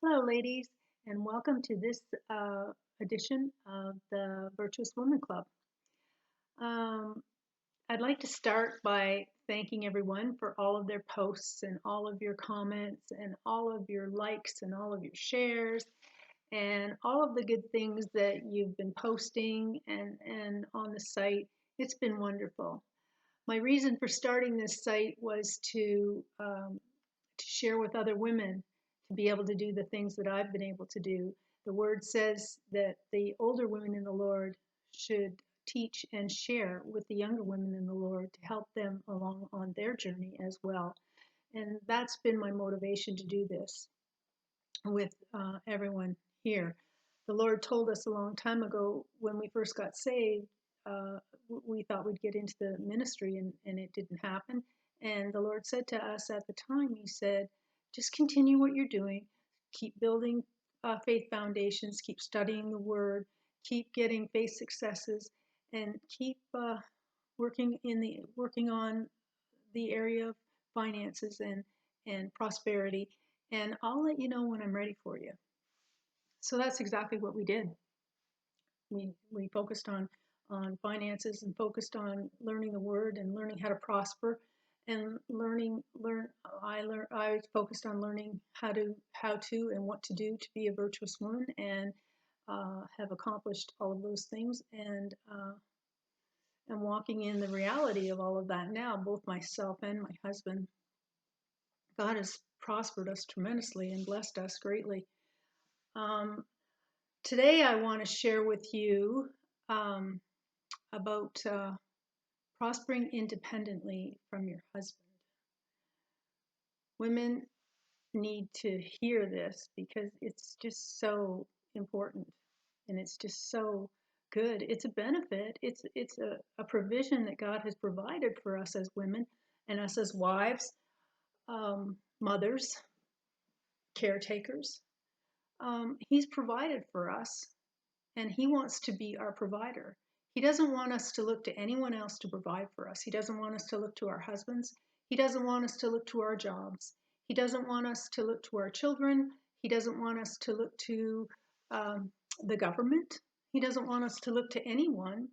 Hello, ladies, and welcome to this edition of the Virtuous Woman Club. Um, I'd like to start by thanking everyone for all of their posts and all of your comments and all of your likes and all of your shares and all of the good things that you've been posting and on the site. It's been wonderful. My reason for starting this site was to share with other women to be able to do the things that I've been able to do. The word says that the older women in the Lord should teach and share with the younger women in the Lord to help them along on their journey as well. And that's been my motivation to do this with everyone here. The Lord told us a long time ago when we first got saved, uh, we thought we'd get into the ministry and it didn't happen. And the Lord said to us at the time, He said, just continue what you're doing, keep building faith foundations, keep studying the Word, keep getting faith successes, and keep working on the area of finances and prosperity. And I'll let you know when I'm ready for you. So that's exactly what we did. We focused on finances and focused on learning the word and learning how to prosper and I focused on learning how to and what to do to be a virtuous woman and have accomplished all of those things and walking in the reality of all of that now, both myself and my husband. God has prospered us tremendously and blessed us greatly. Um, Today, I want to share with you about prospering independently from your husband. Women need to hear this because it's just so important and it's just so good. It's a benefit. It's a provision that God has provided for us as women and us as wives, mothers, caretakers. He's provided for us and He wants to be our provider. He doesn't want us to look to anyone else to provide for us. He doesn't want us to look to our husbands. He doesn't want us to look to our jobs. He doesn't want us to look to our children. He doesn't want us to look to the government. He doesn't want us to look to anyone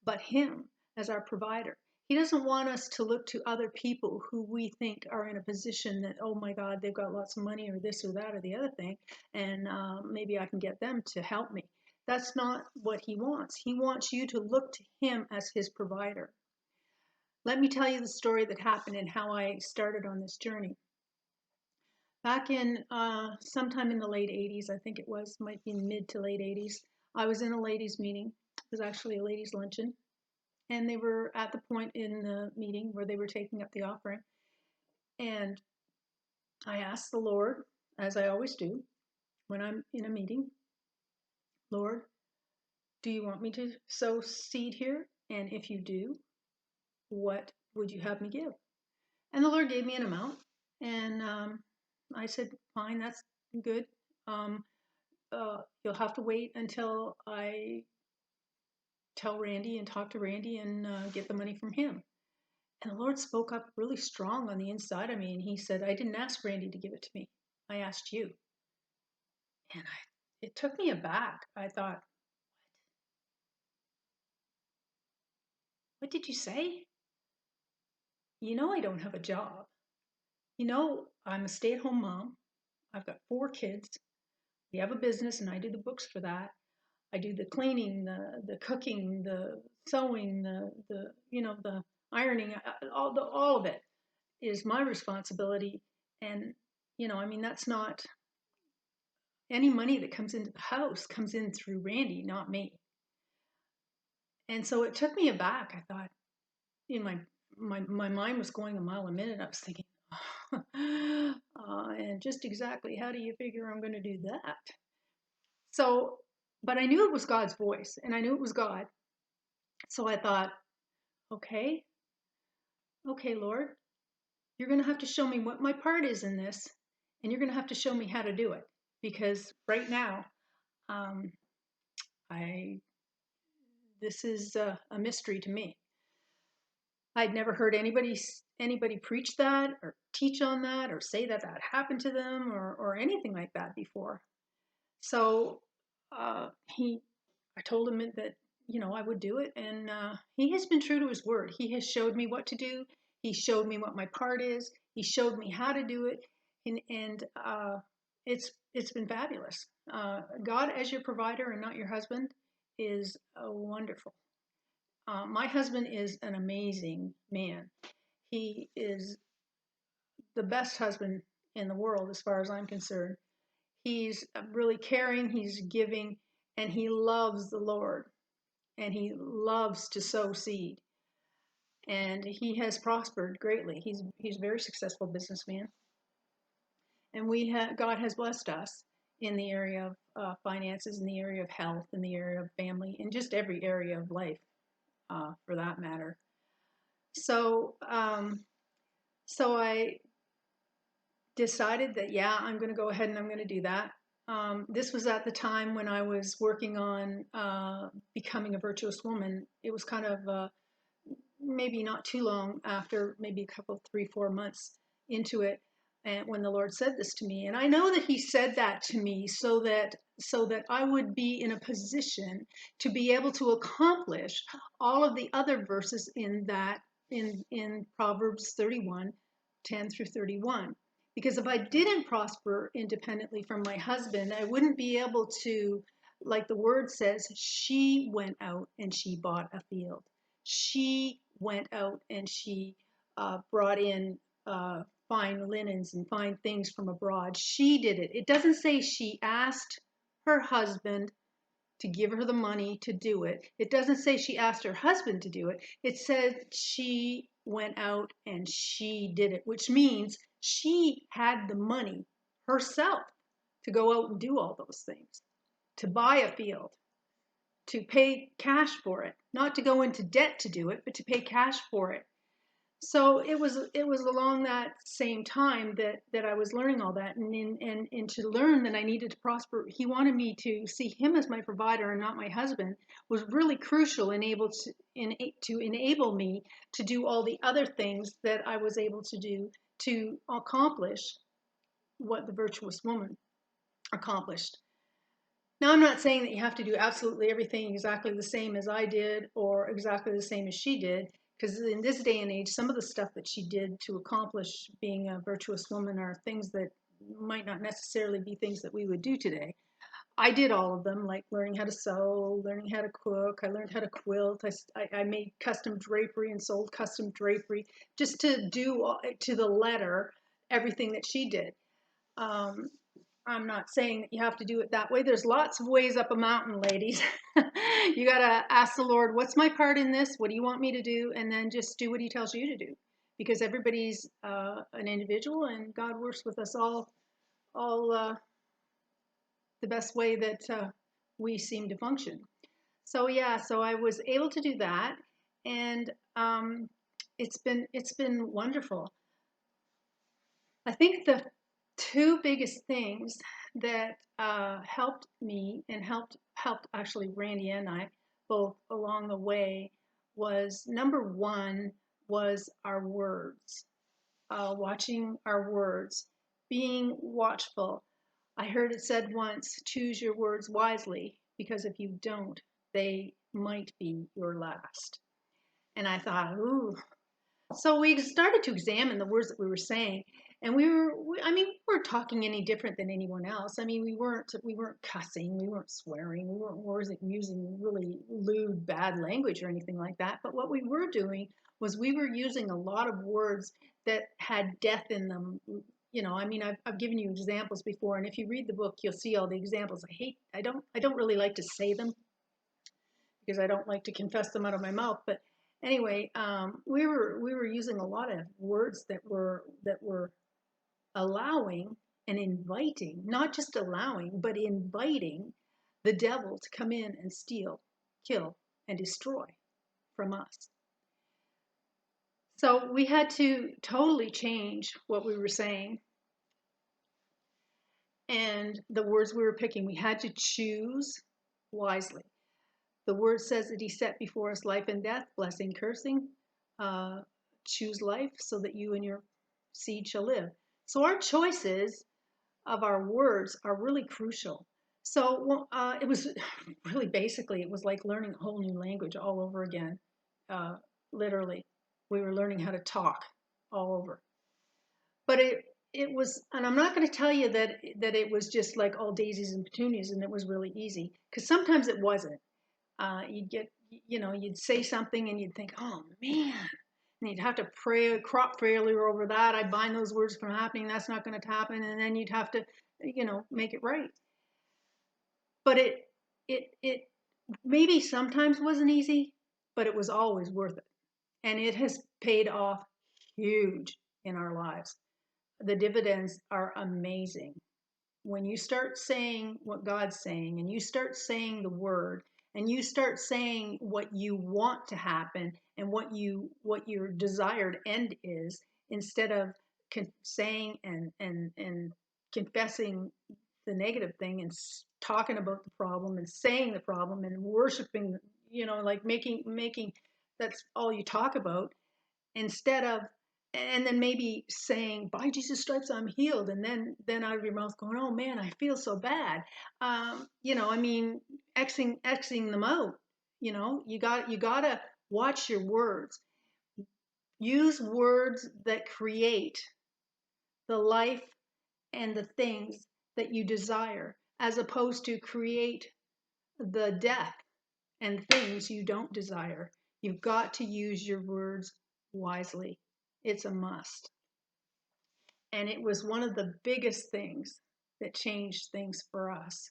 but Him as our provider. He doesn't want us to look to other people who we think are in a position that, oh my God, they've got lots of money or this or that or the other thing, and maybe I can get them to help me. That's not what He wants. He wants you to look to Him as His provider. Let me tell you the story that happened and how I started on this journey. Back in sometime in the late 80s, I think it was, might be mid to late 80s, I was in a ladies' meeting. It was actually a ladies' luncheon. And they were at the point in the meeting where they were taking up the offering. And I asked the Lord, as I always do when I'm in a meeting, Lord, do you want me to sow seed here? And if you do, what would you have me give? And the Lord gave me an amount. And I said, fine, that's good. You'll have to wait until I tell Randy and talk to Randy and get the money from him. And the Lord spoke up really strong on the inside of me. And He said, I didn't ask Randy to give it to me. I asked you. And it took me aback. I thought, what did you say? You know, I don't have a job. You know, I'm a stay-at-home mom. I've got 4 kids. We have a business and I do the books for that. I do the cleaning, the cooking, the sewing, the ironing, all of it is my responsibility. And, I mean, that's not any money that comes into the house comes in through Randy, not me. And so it took me aback. I thought, in my mind was going a mile a minute. I was thinking, and just exactly how do you figure I'm going to do that? So, but I knew it was God's voice and I knew it was God. So I thought, okay, Lord, you're going to have to show me what my part is in this, and you're going to have to show me how to do it because right now, um, this is a mystery to me. I'd never heard anybody preach that or teach on that or say that that happened to them or anything like that before. So he, I told him that I would do it, and he has been true to his word. He has showed me what to do. He showed me what my part is. He showed me how to do it, and it's been fabulous. God as your provider and not your husband is wonderful. My husband is an amazing man. He is the best husband in the world, as far as I'm concerned. He's really caring, he's giving, and he loves the Lord, and he loves to sow seed. And he has prospered greatly. He's a very successful businessman, and God has blessed us in the area of finances, in the area of health, in the area of family, in just every area of life, for that matter. So, so I decided that, yeah, I'm going to go ahead and I'm going to do that. This was at the time when I was working on becoming a virtuous woman. It was kind of maybe not too long after, maybe a couple, 3-4 months into it, and when the Lord said this to me. And I know that He said that to me so that I would be in a position to be able to accomplish all of the other verses in Proverbs 31:10-31. Because if I didn't prosper independently from my husband, I wouldn't be able to, like the word says, she went out and she bought a field. She went out and she brought in fine linens and fine things from abroad. She did it. It doesn't say she asked her husband to give her the money to do it. It doesn't say she asked her husband to do it. It said she went out and she did it, which means she had the money herself to go out and do all those things, to buy a field, to pay cash for it, not to go into debt to do it, but to pay cash for it. So it was along that same time that I was learning all that, and to learn that I needed to prosper. He wanted me to see him as my provider and not my husband was really crucial and able to enable me to do all the other things that I was able to do to accomplish what the virtuous woman accomplished. Now, I'm not saying that you have to do absolutely everything exactly the same as I did or exactly the same as she did, because in this day and age, some of the stuff that she did to accomplish being a virtuous woman are things that might not necessarily be things that we would do today. I did all of them, like learning how to sew, learning how to cook. I learned how to quilt. I made custom drapery and sold custom drapery just to do to the letter everything that she did. Um, I'm not saying that you have to do it that way. There's lots of ways up a mountain, ladies. You got to ask the Lord, what's my part in this? What do you want me to do? And then just do what He tells you to do. Because everybody's an individual, and God works with us all the best way that we seem to function. So yeah, so I was able to do that, and it's been wonderful. I think the two biggest things that helped me and helped actually Randy and I both along the way was, number one, was our words, watching our words, being watchful. I heard it said once, choose your words wisely, because if you don't, they might be your last. And I thought, ooh. So we started to examine the words that we were saying, and I mean, we weren't talking any different than anyone else. I mean, we weren't cussing, we weren't swearing, we weren't using really lewd, bad language or anything like that. But what we were doing was we were using a lot of words that had death in them. I mean, I've given you examples before, and if you read the book, you'll see all the examples. I don't really like to say them because I don't like to confess them out of my mouth. But anyway, we were using a lot of words that were allowing and inviting, not just allowing, but inviting the devil to come in and steal, kill, and destroy from us. So we had to totally change what we were saying and the words we were picking. We had to choose wisely. The word says that He set before us life and death, blessing, cursing. choose life so that you and your seed shall live. So our choices of our words are really crucial. So it was really basically, it was like learning a whole new language all over again. Uh, Literally, we were learning how to talk all over. But it was, and I'm not going to tell you that it was just like all daisies and petunias and it was really easy, because sometimes it wasn't. You'd get, you'd say something and you'd think, oh man, and you'd have to pray crop failure over that. I'd bind those words from happening. That's not going to happen. And then you'd have to, make it right. But it maybe sometimes wasn't easy, but it was always worth it. And it has paid off huge in our lives. The dividends are amazing. When you start saying what God's saying and you start saying the word and you start saying what you want to happen and what your desired end is, instead of saying and confessing the negative thing and talking about the problem and saying the problem and worshiping, like making that's all you talk about, instead of, and then maybe saying, by Jesus stripes I'm healed, and then out of your mouth going, oh man, I feel so bad. I mean, xing them out. You gotta watch your words. Use words that create the life and the things that you desire, as opposed to create the death and things you don't desire. You've got to use your words wisely. It's a must. And it was one of the biggest things that changed things for us.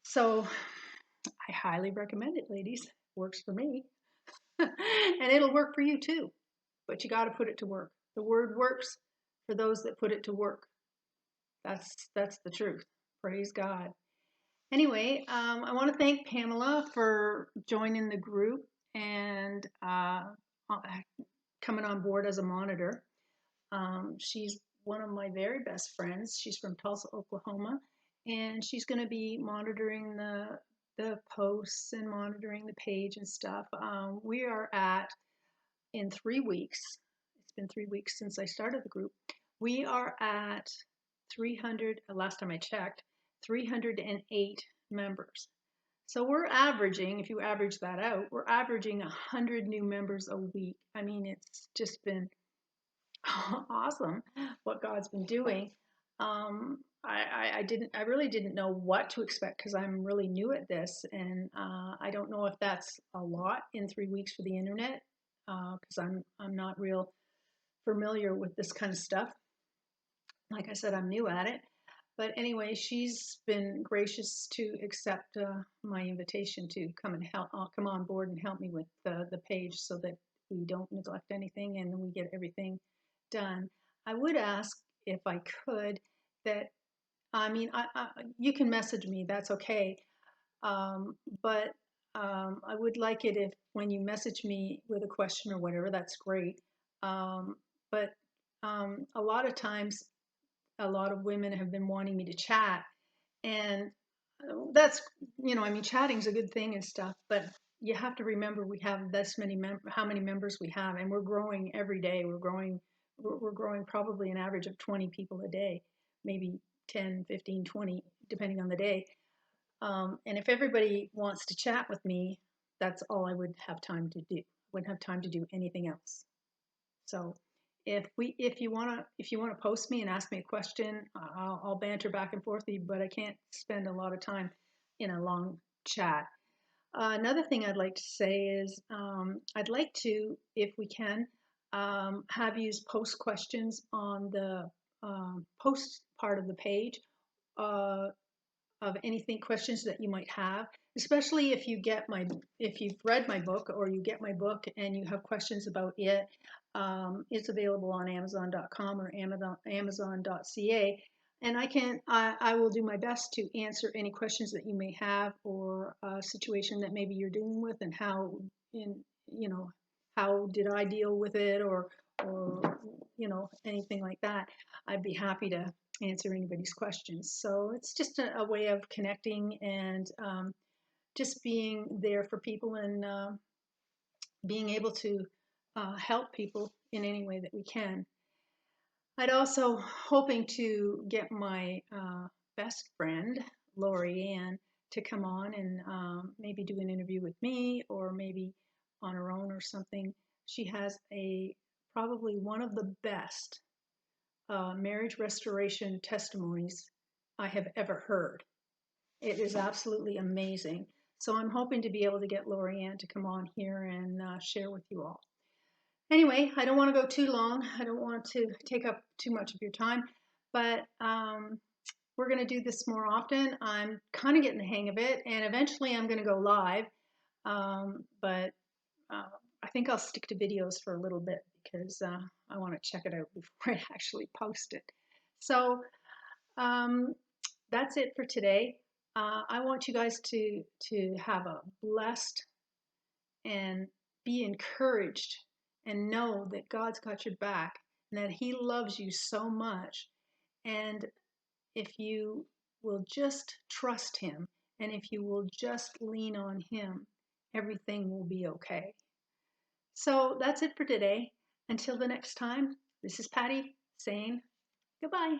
So I highly recommend it, ladies. Works for me. And it'll work for you too. But you got to put it to work. The word works for those that put it to work. That's the truth. Praise God. Anyway, I want to thank Pamela for joining the group and coming on board as a monitor. She's one of my very best friends. She's from Tulsa, Oklahoma, and she's going to be monitoring the posts and monitoring the page and stuff. We are at, in 3 weeks, it's been 3 weeks since I started the group, we are at 300, last time I checked, 308 members. So we're averaging, if you average that out, we're averaging 100 new members a week. I mean, it's just been awesome what God's been doing. I really didn't know what to expect, because I'm really new at this, and I don't know if that's a lot in 3 weeks for the internet, because I'm not real familiar with this kind of stuff. Like I said, I'm new at it. But anyway, she's been gracious to accept my invitation to come and help, come on board and help me with the page, so that we don't neglect anything and we get everything done. I would ask, if I could, that, I mean, you can message me, that's okay. But I would like it if, when you message me with a question or whatever, that's great. But a lot of times, a lot of women have been wanting me to chat, and that's, I mean, chatting's a good thing and stuff, but you have to remember we have this many how many members we have, and we're growing every day. We're growing probably an average of 20 people a day, maybe 10, 15, 20, depending on the day. And if everybody wants to chat with me, that's all I would have time to do. Wouldn't have time to do anything else. So if you wanna post me and ask me a question, I'll banter back and forth with you, but I can't spend a lot of time in a long chat. Another thing I'd like to say is, I'd like to, if we can, have you post questions on the post part of the page, uh, of anything, questions that you might have, especially if you've read my book, or you get my book and you have questions about it. It's available on Amazon.com or Amazon.ca, and I will do my best to answer any questions that you may have, or a situation that maybe you're dealing with, and how did I deal with it, or anything like that. I'd be happy to answer anybody's questions. So it's just a way of connecting, and just being there for people, and being able to help people in any way that we can. I'd also hoping to get my best friend, Lori Ann, to come on and maybe do an interview with me or maybe on her own or something. She has probably one of the best marriage restoration testimonies I have ever heard. It is absolutely amazing. So I'm hoping to be able to get Lori Ann to come on here and share with you all. Anyway, I don't want to go too long. I don't want to take up too much of your time, but we're going to do this more often. I'm kind of getting the hang of it, and eventually I'm going to go live. But I think I'll stick to videos for a little bit because I want to check it out before I actually post it. So that's it for today. I want you guys to have a blessed and be encouraged and know that God's got your back and that He loves you so much. And if you will just trust Him and if you will just lean on Him, everything will be okay. So that's it for today. Until the next time, this is Patty saying goodbye.